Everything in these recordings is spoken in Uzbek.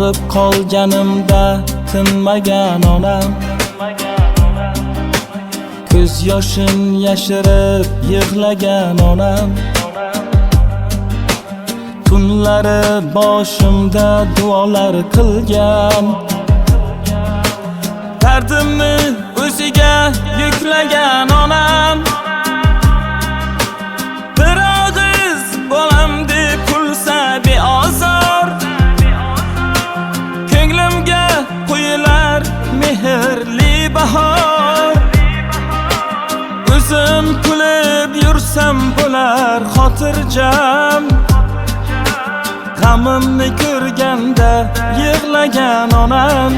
og'rib qolganimda tinmagan onam, ko'z yoshim yashirib yig'lagan onam, tunlari boshimda duolar qilgan, dardimni o'ziga yuklagan onam, bir og'iz bolam deb kulsa beozor, ko'nglimga qo'yilar mehrli bahor. O'zim kulib yursam bo'lar xotirjam, g'amimni ko'rganda yig'lagan onam,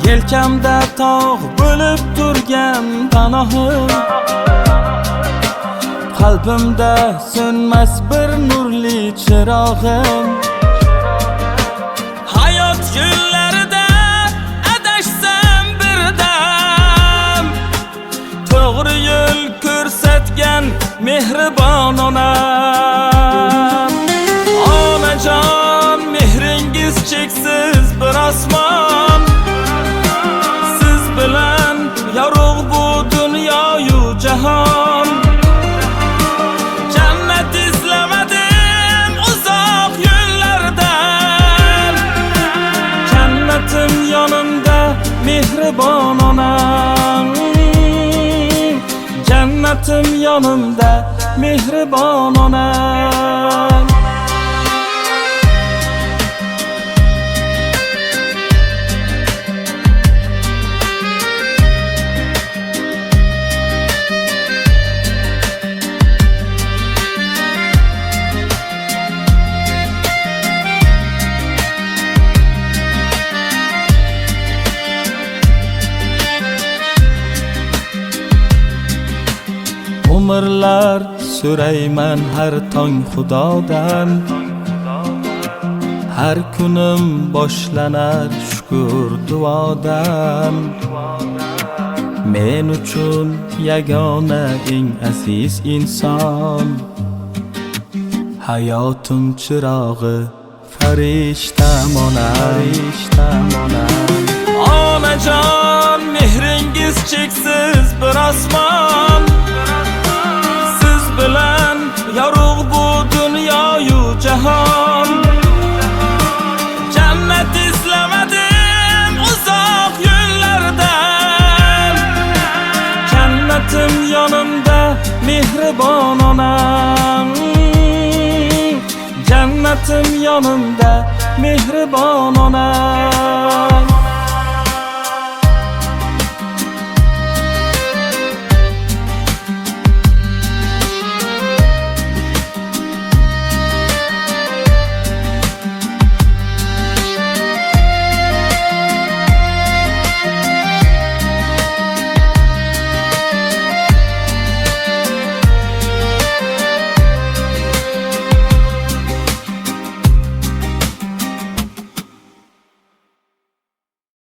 yelkamda tog' bo'lib turgan panohim, qalbimda so'nmas bir nurli chirog'im. Hayot yo'llarida adashsam birdam, to'g'ri yo'l ko'rsatgan mehribon onam. Onajon, mehringiz cheksiz bir osmon, siz bilan yorug' bu dunyoyu jahon. Jannat izlamadim uzoq yo'llardan, jannatim yonimda mehribon onam, jannatim yonimda mehribon onam. Umrlar so'rayman har tong Xudodan, har kunim boshlanar shukr duodan. Men uchun yagona eng aziz inson, hayotim chirog'i farishtam onam. Onajon, mehringiz cheksiz bir osmon, siz bilan yorug' bu dunyoyu jahon. Jannat izlamadim uzoq yo'llardan, jannatim yonimda mehribon onam, jannatim yonimda mehribon onam.